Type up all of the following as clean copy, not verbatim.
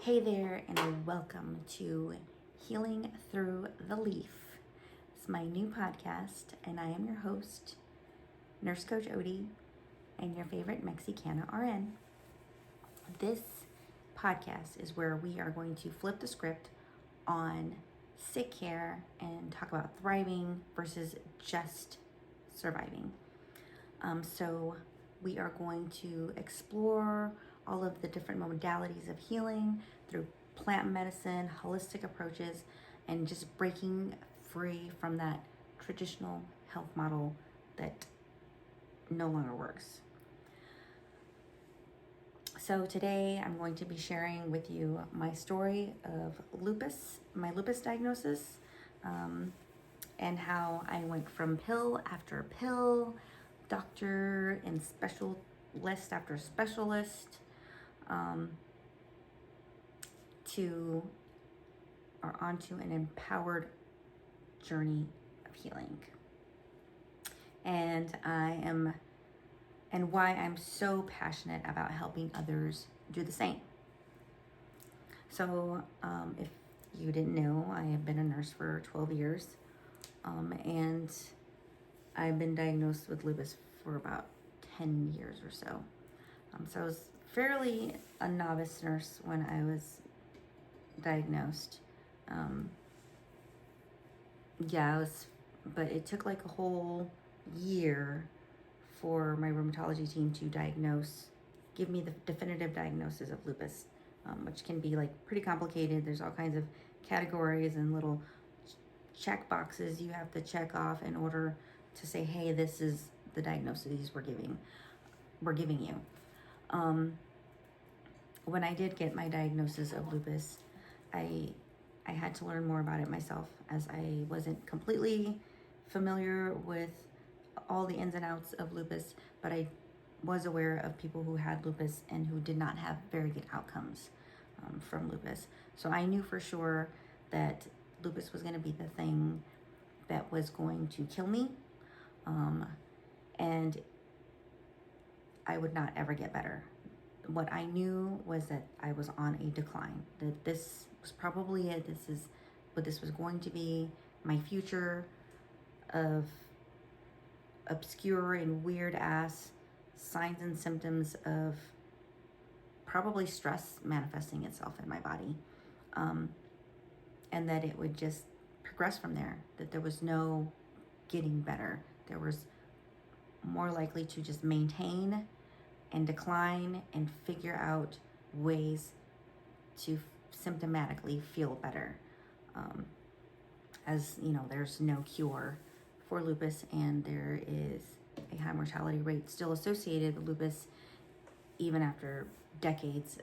Hey there, and welcome to Healing Through the Leaf. It's my new podcast, and I am your host, Nurse Coach Odie, and your favorite Mexicana RN. This podcast is where we are going to flip the script on sick care and talk about thriving versus just surviving. So we are going to explore all of the different modalities of healing through plant medicine, holistic approaches, and just breaking free from that traditional health model that no longer works. So today I'm going to be sharing with you my story of lupus, my lupus diagnosis, and how I went from pill after pill, doctor and specialist after specialist, onto an empowered journey of healing. And why I'm so passionate about helping others do the same. So if you didn't know, I have been a nurse for 12 years, and I've been diagnosed with lupus for about 10 years or so. So I was fairly a novice nurse when I was diagnosed. But it took like a whole year for my rheumatology team to give me the definitive diagnosis of lupus, which can be like pretty complicated. There's all kinds of categories and little check boxes you have to check off in order to say, hey, this is the diagnosis we're giving you. When I did get my diagnosis of lupus, I had to learn more about it myself, as I wasn't completely familiar with all the ins and outs of lupus, but I was aware of people who had lupus and who did not have very good outcomes from lupus. So I knew for sure that lupus was going to be the thing that was going to kill me, and I would not ever get better. What I knew was that I was on a decline, that this was probably it. This is what this was going to be, my future of obscure and weird ass signs and symptoms of probably stress manifesting itself in my body, and that it would just progress from there, that there was no getting better. There was more likely to just maintain and decline and figure out ways to symptomatically feel better. As you know, there's no cure for lupus, and there is a high mortality rate still associated with lupus, even after decades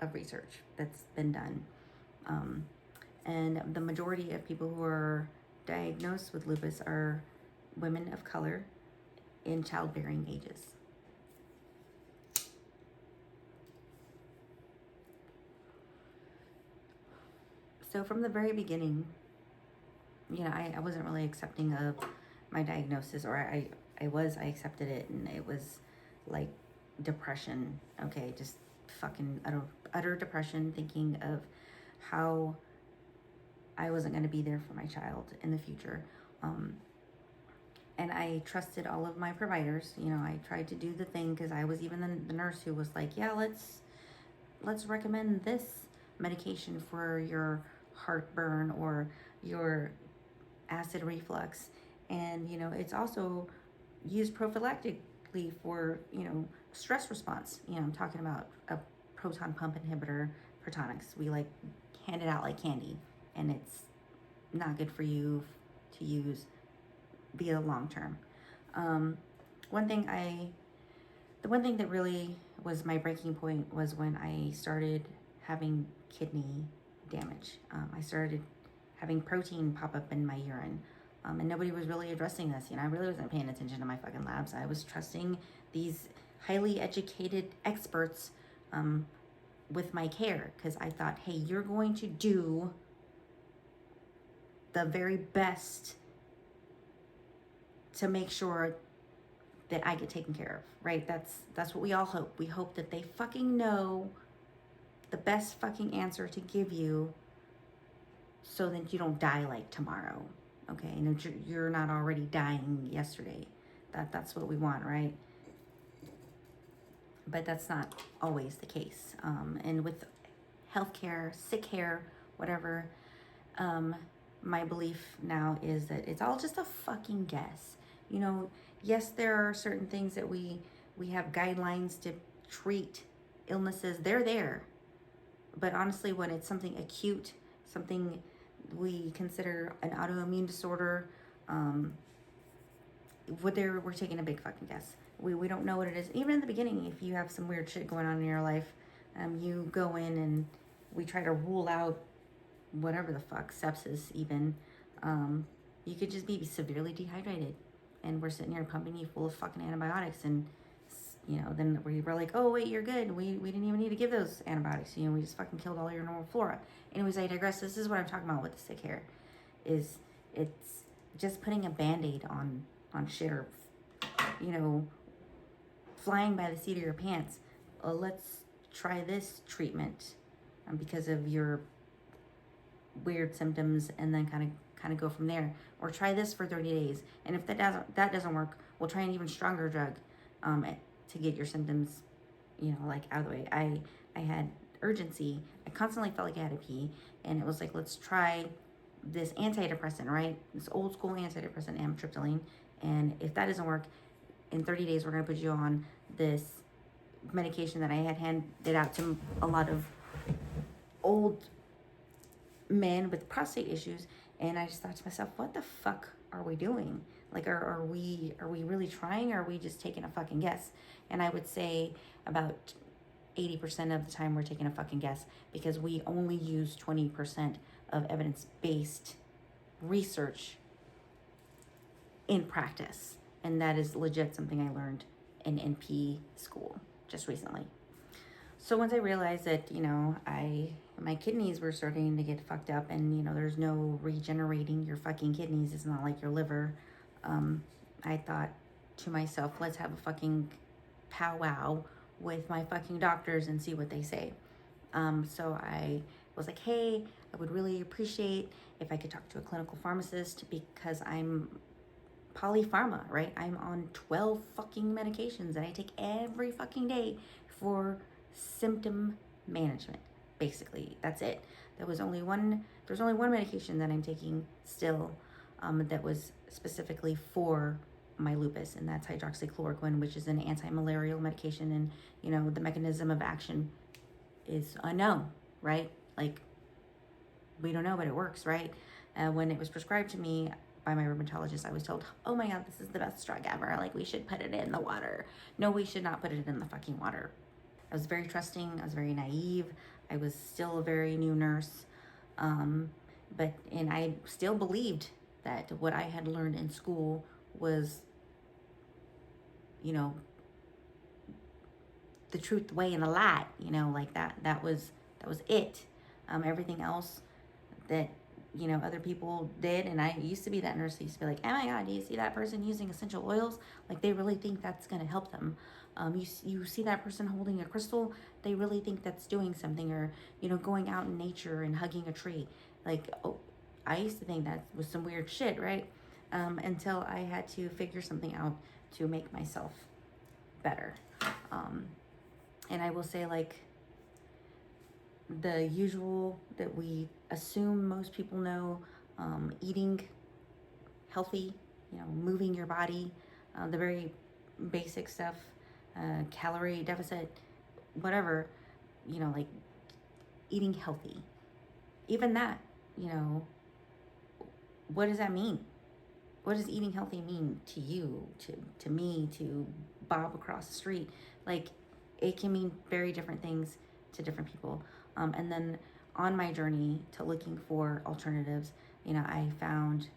of research that's been done. And the majority of people who are diagnosed with lupus are women of color in childbearing ages. So from the very beginning, I wasn't really accepting of my diagnosis, or I accepted it, and it was like depression. Okay, just fucking utter depression, thinking of how I wasn't going to be there for my child in the future. And I trusted all of my providers. I tried to do the thing, because I was even the nurse who was like, yeah, let's recommend this medication for your heartburn or your acid reflux, and it's also used prophylactically for stress response. I'm talking about a proton pump inhibitor, Protonix. We like hand it out like candy, and it's not good for you to use via long term. The one thing that really was my breaking point was when I started having kidney damage. I started having protein pop up in my urine, and nobody was really addressing this. I really wasn't paying attention to my fucking labs. I was trusting these highly educated experts with my care, because I thought, hey, you're going to do the very best to make sure that I get taken care of, right? That's what we all hope. We hope that they fucking know the best fucking answer to give you so that you don't die like tomorrow. Okay, and you're not already dying yesterday. That's what we want, right? But that's not always the case. And with healthcare, sick care, whatever, my belief now is that it's all just a fucking guess. You know, yes, there are certain things that we have guidelines to treat illnesses. They're there. But honestly, when it's something acute, something we consider an autoimmune disorder, we're taking a big fucking guess. We don't know what it is. Even in the beginning, if you have some weird shit going on in your life, you go in and we try to rule out whatever the fuck, sepsis even. You could just be severely dehydrated, and we're sitting here pumping you full of fucking antibiotics, and then we were like, oh wait, you're good. We didn't even need to give those antibiotics. We just fucking killed all your normal flora. Anyways, I digress. This is what I'm talking about with the sick hair. It's just putting a band-aid on shit, or flying by the seat of your pants. Let's try this treatment because of your weird symptoms, and then kind of go from there. Or try this for 30 days, and if that doesn't work, we'll try an even stronger drug to get your symptoms out of the way. I had urgency. I constantly felt like I had to pee, and it was like, let's try this antidepressant, right? This old school antidepressant, amitriptyline. And if that doesn't work, in 30 days, we're going to put you on this medication that I had handed out to a lot of old men with prostate issues. And I just thought to myself, what the fuck are we doing? Like, are we really trying, or are we just taking a fucking guess? And I would say about 80% of the time we're taking a fucking guess, because we only use 20% of evidence-based research in practice. And that is legit something I learned in NP school just recently. So once I realized that, my kidneys were starting to get fucked up, and, there's no regenerating your fucking kidneys. It's not like your liver. I thought to myself, let's have a fucking powwow with my fucking doctors and see what they say. So I was like, hey, I would really appreciate if I could talk to a clinical pharmacist, because I'm polypharma, right? I'm on 12 fucking medications that I take every fucking day for symptom management. Basically, that's it. There's only one medication that I'm taking still that was specifically for my lupus, and that's hydroxychloroquine, which is an anti-malarial medication. And the mechanism of action is unknown, right? Like, we don't know, but it works, right? When it was prescribed to me by my rheumatologist, I was told, oh my god, this is the best drug ever, like, we should put it in the water. No, we should not put it in the fucking water. I was very trusting. I was very naive. I was still a very new nurse. And I still believed that what I had learned in school was, the truth, the way, and the light, like that was it. Everything else that, other people did, and I used to be that nurse that used to be like, oh my god, do you see that person using essential oils? Like, they really think that's going to help them. You see that person holding a crystal, they really think that's doing something. Or, going out in nature and hugging a tree. Like, oh, I used to think that was some weird shit, right? Until I had to figure something out to make myself better. And I will say, like, the usual that we assume most people know, eating healthy, moving your body, the very basic stuff, calorie deficit, whatever, like eating healthy. Even that, what does that mean? What does eating healthy mean to you, to me, to Bob across the street? Like, it can mean very different things to different people. And then on my journey to looking for alternatives, I found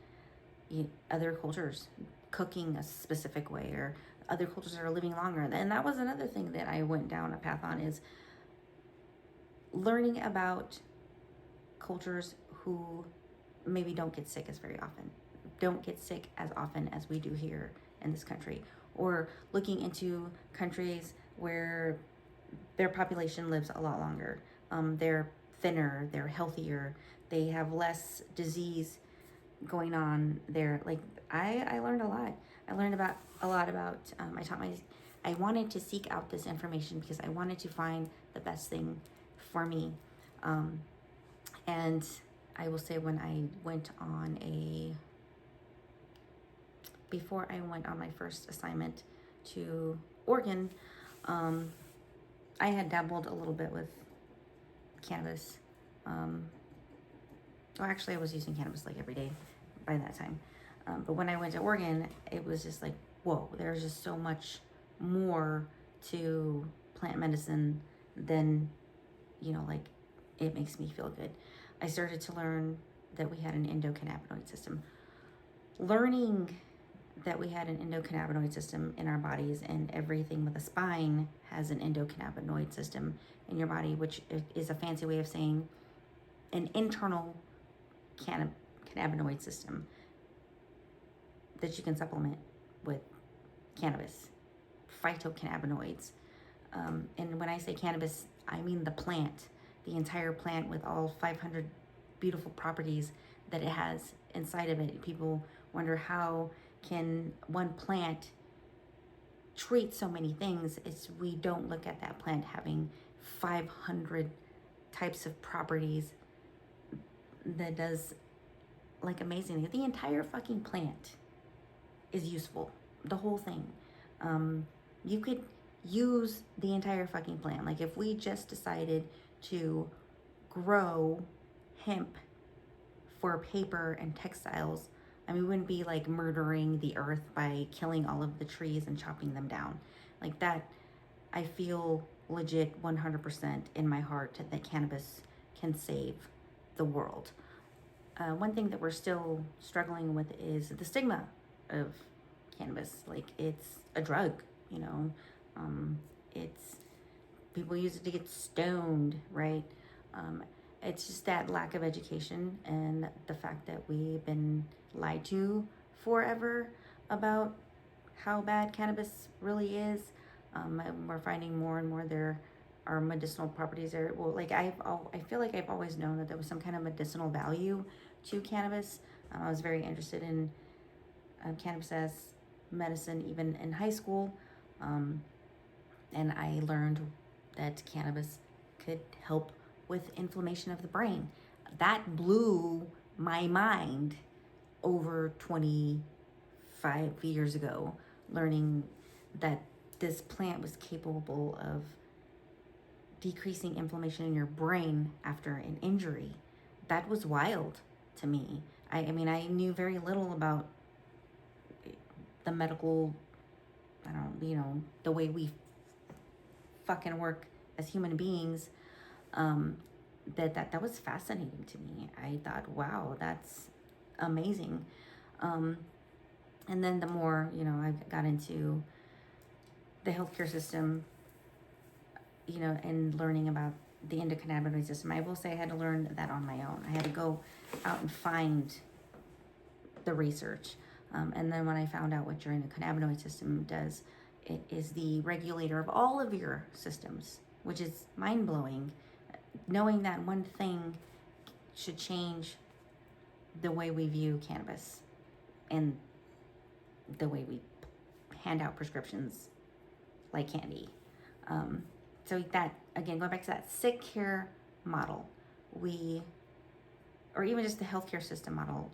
other cultures cooking a specific way, or other cultures that are living longer. And that was another thing that I went down a path on, is learning about cultures who maybe don't get sick as often as we do here in this country, or looking into countries where their population lives a lot longer. They're thinner, they're healthier, they have less disease going on there. Like I learned a lot. I learned about a lot about. I wanted to seek out this information because I wanted to find the best thing for me. And I will say when I went on before I went on my first assignment to Oregon, I had dabbled a little bit with cannabis. Well, actually, I was using cannabis like every day by that time. But when I went to Oregon, it was just like, whoa, there's just so much more to plant medicine than, like it makes me feel good. I started to learn that we had an endocannabinoid system. Learning that we had an endocannabinoid system in our bodies, and everything with a spine has an endocannabinoid system in your body, which is a fancy way of saying an internal cannabinoid system that you can supplement with cannabis, phytocannabinoids. And when I say cannabis, I mean the plant, the entire plant with all 500 beautiful properties that it has inside of it. People wonder, how can one plant treat so many things? We don't look at that plant having 500 types of properties that does like amazing. The entire fucking plant is useful. The whole thing. You could use the entire fucking plant. Like if we just decided to grow hemp for paper and textiles, I mean, we wouldn't be like murdering the earth by killing all of the trees and chopping them down. Like that, I feel legit 100% in my heart that cannabis can save the world. One thing that we're still struggling with is the stigma of cannabis. Like it's a drug, it's people use it to get stoned, right? It's just that lack of education and the fact that we've been lied to forever about how bad cannabis really is. And we're finding more and more there are medicinal properties there. Well, like I feel like I've always known that there was some kind of medicinal value to cannabis. I was very interested in cannabis as medicine even in high school. And I learned that cannabis could help with inflammation of the brain. That blew my mind over 25 years ago, learning that this plant was capable of decreasing inflammation in your brain after an injury. That was wild to me. I mean, I knew very little about the medical, the way we fucking work as human beings. That was fascinating to me. I thought, wow, that's amazing. And then the more, I got into the healthcare system, and learning about the endocannabinoid system, I will say I had to learn that on my own. I had to go out and find the research. And then when I found out what your endocannabinoid system does, it is the regulator of all of your systems, which is mind-blowing. Knowing that one thing should change the way we view cannabis and the way we hand out prescriptions like candy. So that, again, going back to that sick care model, or even just the healthcare system model,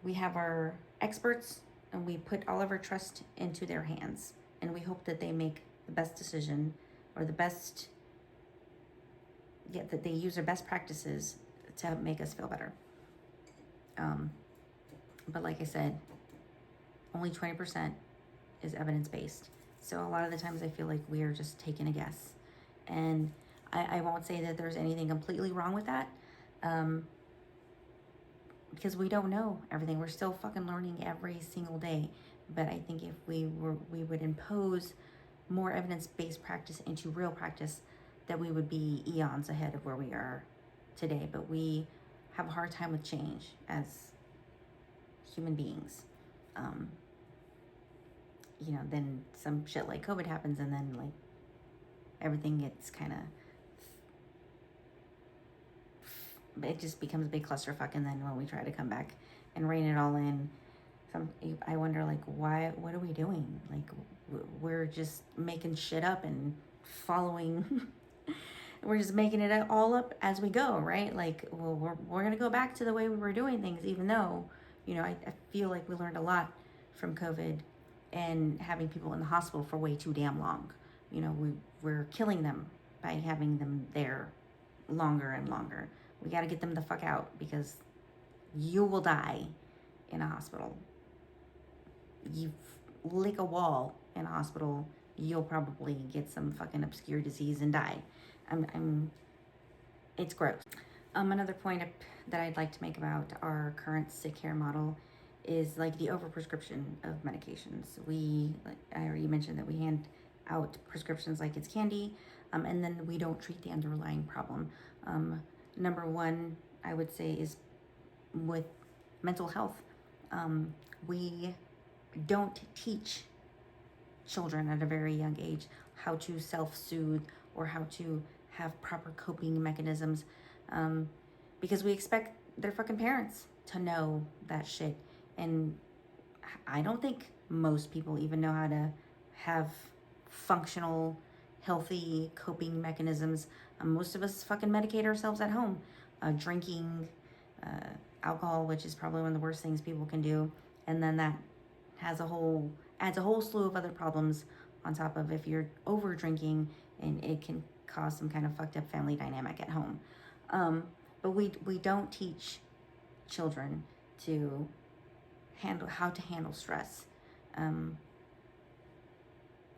we have our experts and we put all of our trust into their hands, and we hope that they make the best decision or that they use their best practices to make us feel better. But like I said, only 20% is evidence-based. So a lot of the times I feel like we are just taking a guess. And I won't say that there's anything completely wrong with that, because we don't know everything. We're still fucking learning every single day. But I think if we would impose more evidence-based practice into real practice, that we would be eons ahead of where we are today. But we have a hard time with change as human beings. Then some shit like COVID happens, and then like everything gets kind of it just becomes a big clusterfuck. And then when we try to come back and rein it all in, I wonder, like, why, what are we doing? Like, we're just making shit up and following, we're just making it all up as we go, right? Like, well, we're going to go back to the way we were doing things, even though, I feel like we learned a lot from COVID and having people in the hospital for way too damn long. We're killing them by having them there longer and longer. We got to get them the fuck out, because you will die in a hospital. You lick a wall in a hospital, you'll probably get some fucking obscure disease and die. It's gross. Another point that I'd like to make about our current sick care model is like the overprescription of medications. I already mentioned that we hand out prescriptions like it's candy, and then we don't treat the underlying problem. Number one, I would say, is with mental health. We don't teach children at a very young age how to self-soothe or how to have proper coping mechanisms, because we expect their fucking parents to know that shit. And I don't think most people even know how to have functional, healthy coping mechanisms. Most of us fucking medicate ourselves at home. Drinking alcohol, which is probably one of the worst things people can do. And then that adds a whole slew of other problems on top of if you're over drinking, and it can cause some kind of fucked up family dynamic at home. But we don't teach children to how to handle stress,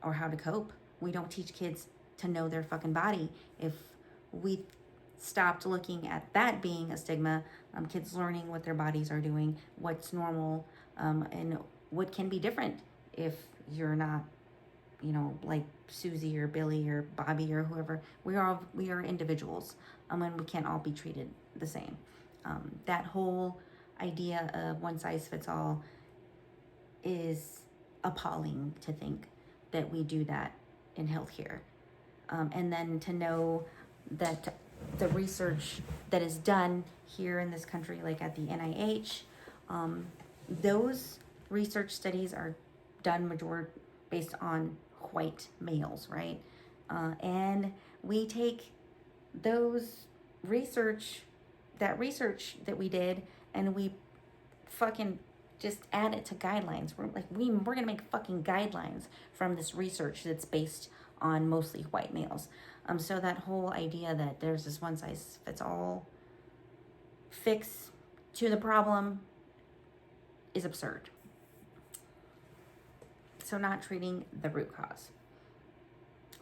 or how to cope. We don't teach kids to know their fucking body. If we stopped looking at that being a stigma, kids learning what their bodies are doing, what's normal, and what can be different if you're not, like Susie or Billy or Bobby or whoever. We are individuals, and we can't all be treated the same. That whole idea of one size fits all is appalling to think that we do that in healthcare. And then to know that the research that is done here in this country, like at the NIH, those research studies are done majority based on white males, right? And we take those research that we did, and we fucking just add it to guidelines. We're gonna make fucking guidelines from this research that's based on mostly white males. So that whole idea that there's this one size fits all fix to the problem is absurd. So not treating the root cause.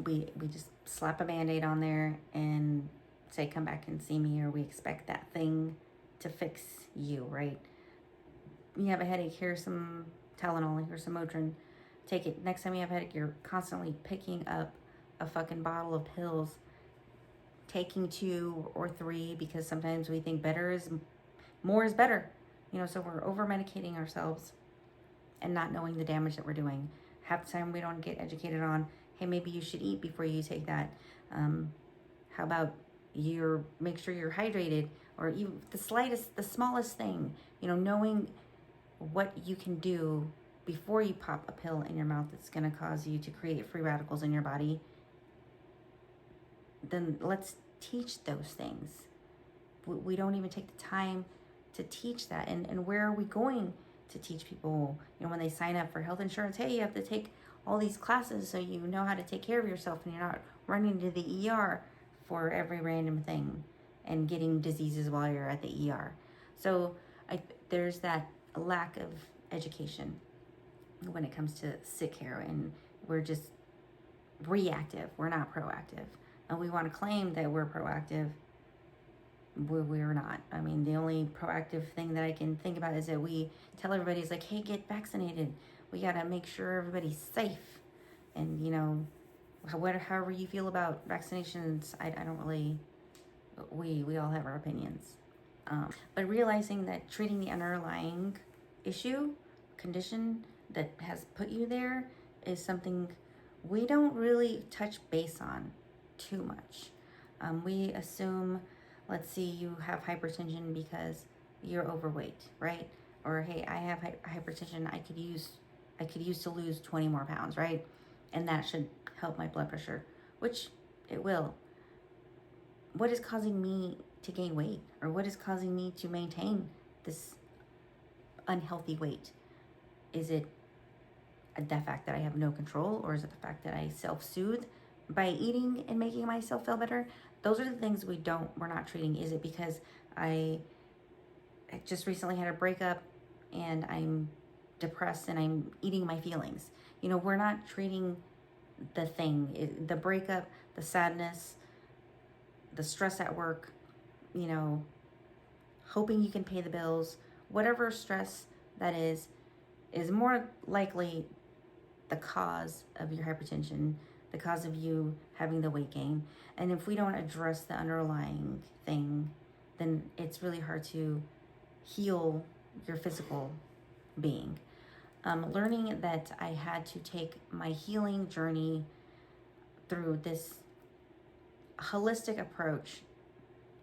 We just slap a Band-Aid on there and say, come back and see me, or we expect that thing to fix you, right? You have a headache, here's some Tylenol, here's some Motrin, take it. Next time you have a headache, you're constantly picking up a fucking bottle of pills, taking 2 or 3, because sometimes we think more is better. So we're over medicating ourselves and not knowing the damage that we're doing. Half the time we don't get educated on, hey, maybe you should eat before you take that. How about make sure you're hydrated, or even the smallest thing, knowing what you can do before you pop a pill in your mouth that's going to cause you to create free radicals in your body. Then let's teach those things. We don't even take the time to teach that. And where are we going to teach people, when they sign up for health insurance? Hey, you have to take all these classes so you know how to take care of yourself, and you're not running to the ER for every random thing and getting diseases while you're at the ER. So there's that lack of education when it comes to sick care, and we're just reactive. We're not proactive. And we want to claim that we're proactive. We're not. I mean, the only proactive thing that I can think about is that we tell everybody, it's like, hey, get vaccinated. We got to make sure everybody's safe. And, however you feel about vaccinations, I don't really, we all have our opinions. But realizing that treating the underlying condition that has put you there, is something we don't really touch base on too much. We assume let's say you have hypertension because you're overweight, right? Or hey, I have hypertension. I could use to lose 20 more pounds, right? And that should help my blood pressure, which it will. What is causing me to gain weight, or what is causing me to maintain this unhealthy weight? Is it the fact that I have no control, or is it the fact that I self-soothe by eating and making myself feel better? Those are the things we're not treating. Is it because I just recently had a breakup and I'm depressed and I'm eating my feelings? We're not treating the thing, the breakup, the sadness, the stress at work, hoping you can pay the bills, whatever stress that is more likely the cause of your hypertension, the cause of you having the weight gain. And if we don't address the underlying thing, then it's really hard to heal your physical being. Learning that I had to take my healing journey through this holistic approach,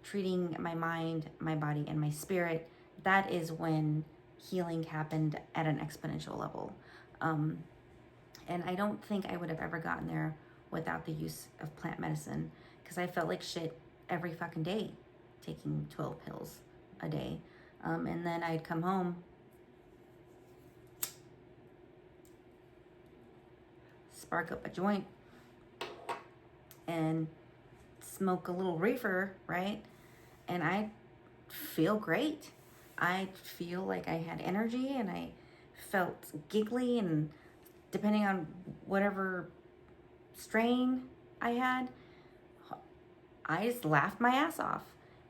treating my mind, my body, and my spirit, that is when healing happened at an exponential level. And I don't think I would have ever gotten there without the use of plant medicine, because I felt like shit every fucking day, taking 12 pills a day. And then I'd come home, spark up a joint, and smoke a little reefer, right? And I feel great. I feel like I had energy, and I felt giggly, and depending on whatever strain I had, I just laughed my ass off.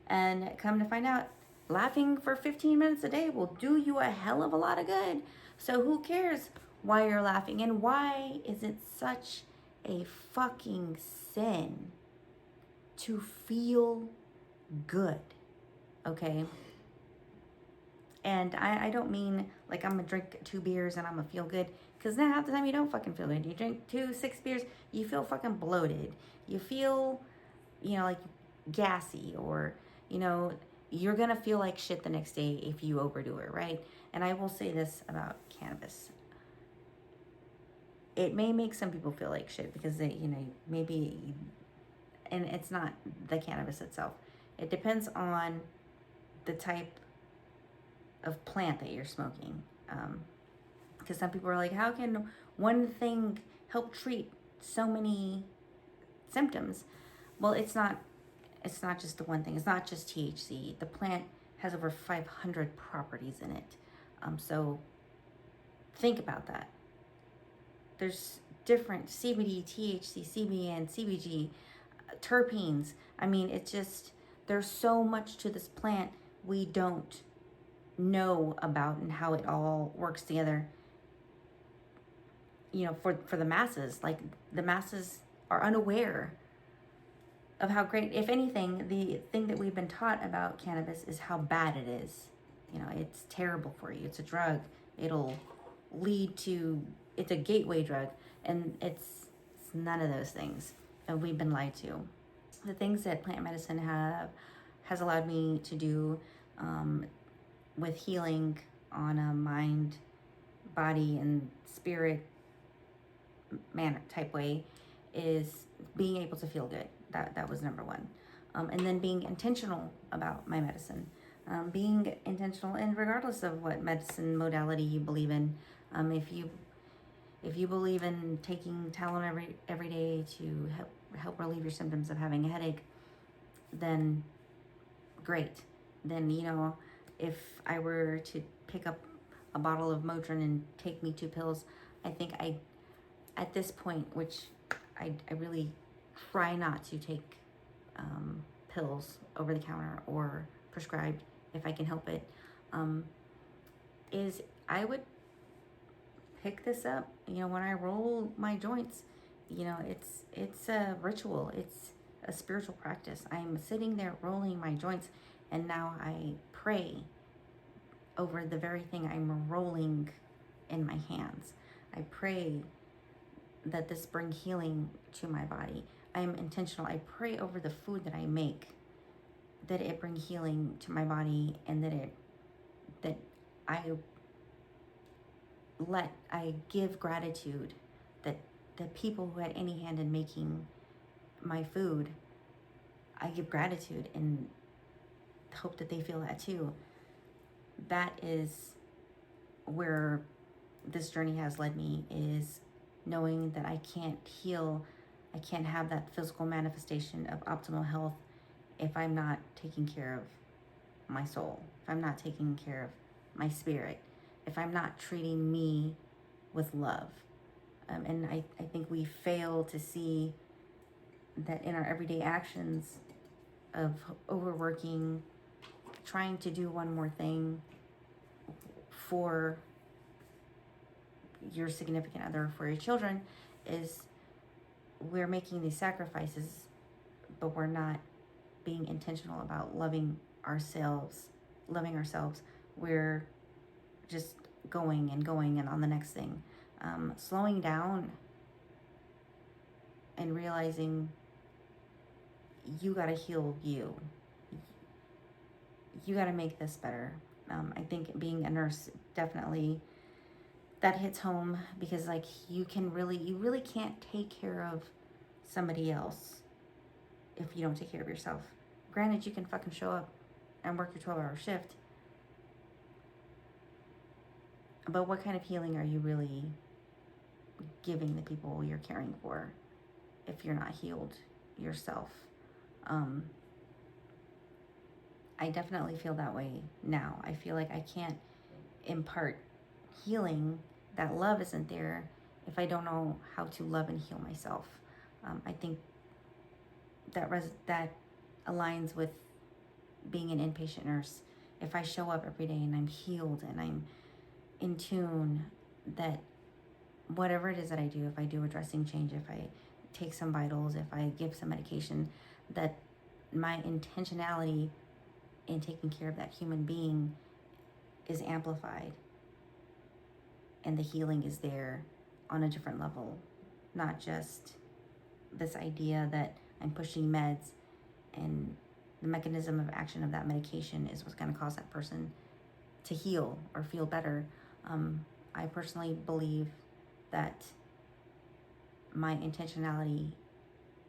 And come to find out, laughing for 15 minutes a day will do you a hell of a lot of good. So who cares why you're laughing? And why is it such a fucking sin to feel good? Okay? And I don't mean like I'm gonna drink 2 beers and I'm gonna feel good, because then half the time you don't fucking feel good. You drink 6 beers, you feel fucking bloated. You feel, like gassy, or, you're gonna feel like shit the next day if you overdo it, right? And I will say this about cannabis. It may make some people feel like shit because they, maybe, and it's not the cannabis itself. It depends on the type of plant that you're smoking. Because some people are like, how can one thing help treat so many symptoms? Well, it's not just the one thing. It's not just THC. The plant has over 500 properties in it. So think about that. There's different CBD, THC, CBN, CBG, terpenes. I mean, it's just, there's so much to this plant we don't know about, and how it all works together, for the masses. Like, the masses are unaware of how great, if anything, the thing that we've been taught about cannabis is how bad it is. It's terrible for you. It's a drug. It'll lead to, it's a gateway drug, and it's none of those things. And we've been lied to. The things that plant medicine has allowed me to do, with healing on a mind, body, and spirit manner type way, is being able to feel good. That was number one. And then being intentional about my medicine. Being intentional, and regardless of what medicine modality you believe in, if you believe in taking Tylenol every day to help relieve your symptoms of having a headache, then great. Then, if I were to pick up a bottle of Motrin and take me 2 pills, I think at this point, which I really try not to take pills over the counter or prescribed if I can help it, is I would pick this up, when I roll my joints. It's a ritual. It's a spiritual practice. I'm sitting there rolling my joints, and now I pray over the very thing I'm rolling in my hands. I pray that this bring healing to my body. I am intentional. I pray over the food that I make, that it bring healing to my body, and that I I give gratitude that the people who had any hand in making my food, I give gratitude and hope that they feel that too. That is where this journey has led me, is knowing that I can't heal, I can't have that physical manifestation of optimal health if I'm not taking care of my soul, if I'm not taking care of my spirit, if I'm not treating me with love. And I think we fail to see that in our everyday actions of overworking, trying to do one more thing for your significant other, for your children, is we're making these sacrifices, but we're not being intentional about loving ourselves. We're just going and on the next thing. Slowing down and realizing you got to heal you. You got to make this better. I think being a nurse, definitely that hits home, because like you really can't take care of somebody else if you don't take care of yourself. Granted, you can fucking show up and work your 12-hour shift, but what kind of healing are you really giving the people you're caring for if you're not healed yourself? I definitely feel that way now. I feel like I can't impart healing, that love isn't there, if I don't know how to love and heal myself. I think that aligns with being an inpatient nurse. If I show up every day and I'm healed and I'm in tune, that whatever it is that I do, if I do a dressing change, if I take some vitals, if I give some medication, that my intentionality in taking care of that human being is amplified, and the healing is there on a different level, not just this idea that I'm pushing meds and the mechanism of action of that medication is what's going to cause that person to heal or feel better. I personally believe that my intentionality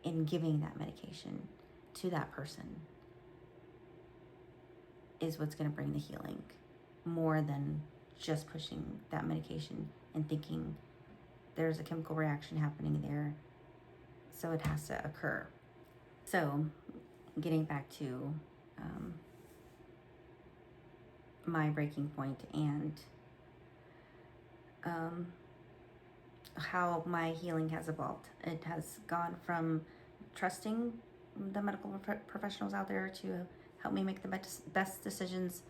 in giving that medication to that person is what's going to bring the healing, more than just pushing that medication and thinking there's a chemical reaction happening there, so it has to occur. So getting back to my breaking point and how my healing has evolved. It has gone from trusting the medical professionals out there to help me make the best decisions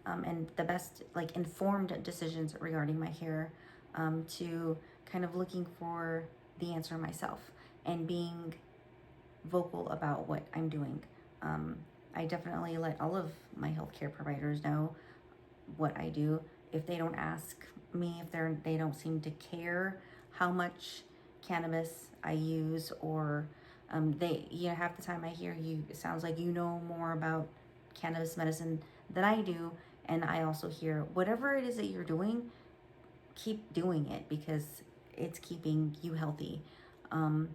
and the best informed decisions regarding my hair, to kind of looking for the answer myself and being vocal about what I'm doing. I definitely let all of my healthcare providers know what I do. If they don't ask me, if they don't seem to care how much cannabis I use, or half the time I hear you, it sounds like you know more about cannabis medicine than I do, and I also hear whatever it is that you're doing, keep doing it because it's keeping you healthy. And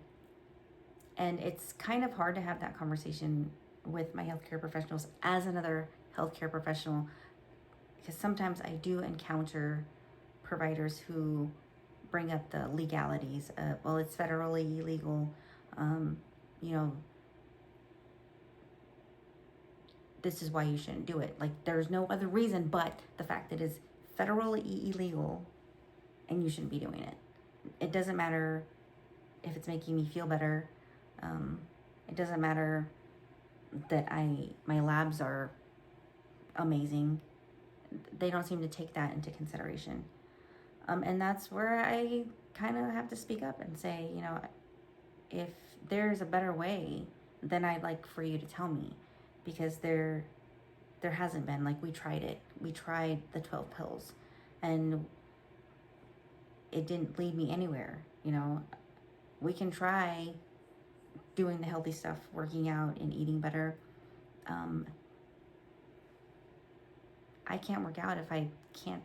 it's kind of hard to have that conversation with my healthcare professionals as another healthcare professional, because sometimes I do encounter providers who bring up the legalities of, well, it's federally illegal, this is why you shouldn't do it. Like, there's no other reason but the fact that it's federally illegal and you shouldn't be doing it. It doesn't matter if it's making me feel better. It doesn't matter that my labs are amazing. They don't seem to take that into consideration. And that's where I kind of have to speak up and say, if there's a better way, then I'd like for you to tell me, because there hasn't been. Like, we tried it. We tried the 12 pills and it didn't lead me anywhere. We can try doing the healthy stuff, working out and eating better. I can't work out if I can't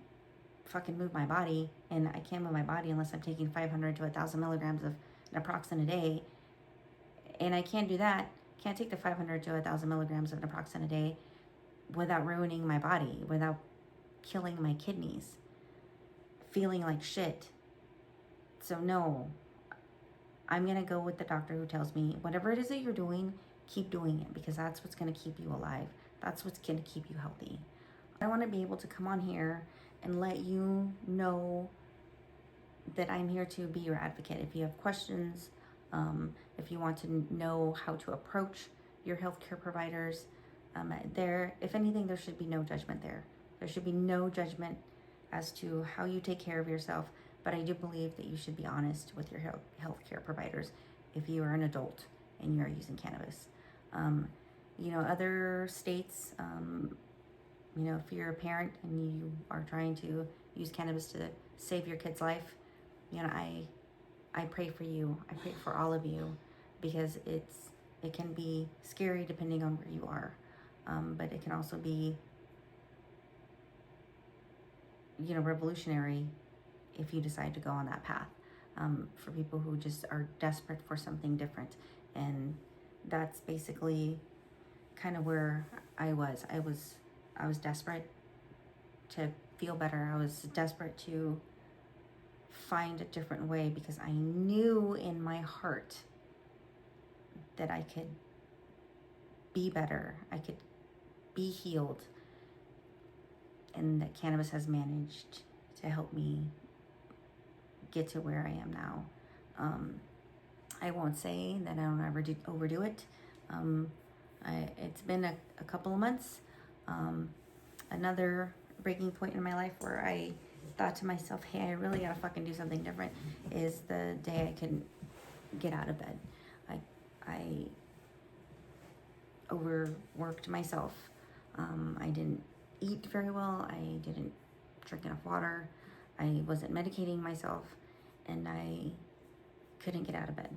fucking move my body, and I can't move my body unless I'm taking 500 to 1,000 milligrams of naproxen a day, and I can't do that. Can't take the 500 to 1,000 milligrams of naproxen a day without ruining my body, without killing my kidneys, feeling like shit. So no, I'm going to go with the doctor who tells me, whatever it is that you're doing, keep doing it, because that's what's going to keep you alive. That's what's going to keep you healthy. I want to be able to come on here and let you know that I'm here to be your advocate. If you have questions, if you want to know how to approach your healthcare providers, if anything, there should be no judgment there. There should be no judgment as to how you take care of yourself, but I do believe that you should be honest with your healthcare providers if you are an adult and you are using cannabis. Other states, if you're a parent and you are trying to use cannabis to save your kid's life, I pray for you. I pray for all of you, because it can be scary depending on where you are, but it can also be revolutionary if you decide to go on that path, for people who just are desperate for something different. And that's basically kind of where I was. I was desperate to feel better. I was desperate to find a different way, because I knew in my heart that I could be better. I could be healed, and that cannabis has managed to help me get to where I am now. I won't say that I don't ever overdo it. It's been a couple of months. Another breaking point in my life where I thought to myself, hey, I really gotta fucking do something different, is the day I couldn't get out of bed. I overworked myself. I didn't eat very well. I didn't drink enough water. I wasn't medicating myself, and I couldn't get out of bed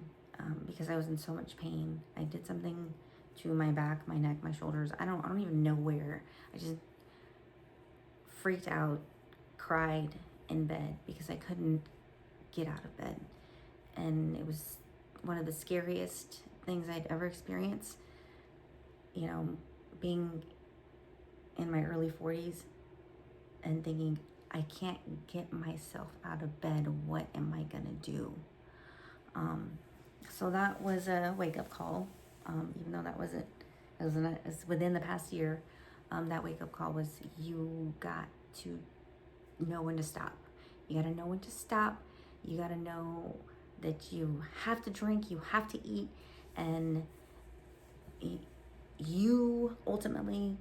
because I was in so much pain. I did something to my back, my neck, my shoulders. I don't even know where. I just freaked out, cried in bed because I couldn't get out of bed. And it was one of the scariest things I'd ever experienced. Being in my early 40s and thinking, I can't get myself out of bed. What am I gonna do? So that was a wake-up call. Even though it was within the past year. That wake-up call was, you got to know when to stop. You got to know when to stop. You got to know that you have to drink, you have to eat, and you ultimately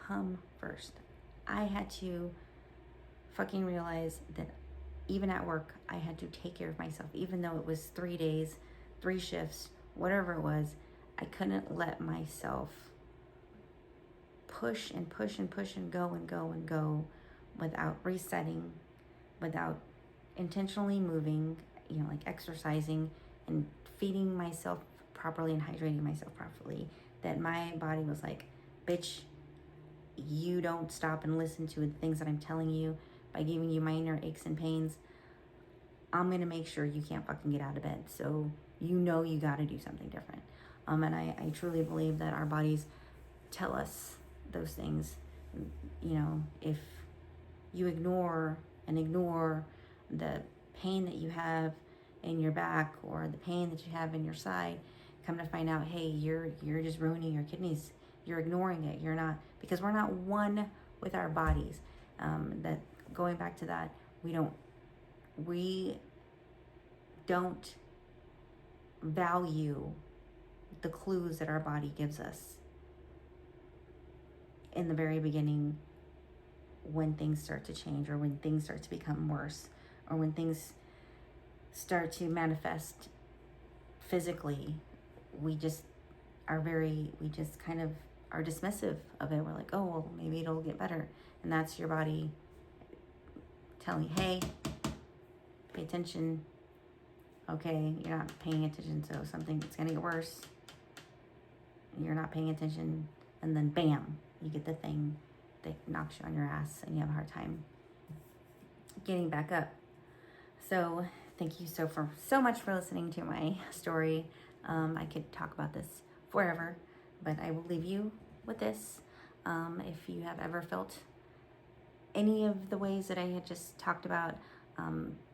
come first. I had to fucking realize that even at work, I had to take care of myself. Even though it was 3 days, 3 shifts, whatever it was, I couldn't let myself push and push and push and go and go and go without resetting, without intentionally moving, like exercising and feeding myself properly and hydrating myself properly. That my body was like, bitch, you don't stop and listen to the things that I'm telling you by giving you minor aches and pains, I'm going to make sure you can't fucking get out of bed. So you got to do something different. And I truly believe that our bodies tell us those things. If you ignore the pain that you have in your back or the pain that you have in your side, come to find out, hey, you're just ruining your kidneys. You're ignoring it. You're not, because we're not one with our bodies. That going back to that, we don't value the clues that our body gives us in the very beginning, when things start to change, or when things start to become worse, or when things start to manifest physically. We just kind of are dismissive of it. We're like, oh, well, maybe it'll get better. And that's your body telling you, hey, pay attention. Okay, you're not paying attention, so something's gonna get worse. You're not paying attention, and then bam, you get the thing that knocks you on your ass and you have a hard time getting back up. So thank you so much for listening to my story. I could talk about this forever, but I will leave you with this. If you have ever felt any of the ways that I had just talked about,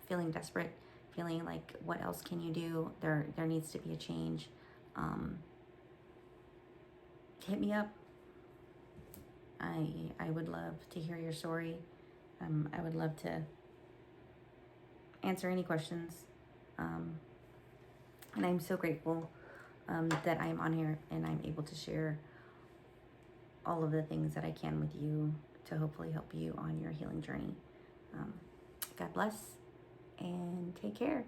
feeling desperate, feeling like what else can you do? There needs to be a change. Hit me up. I would love to hear your story. I would love to answer any questions. And I'm so grateful that I'm on here and I'm able to share all of the things that I can with you to hopefully help you on your healing journey. God bless and take care.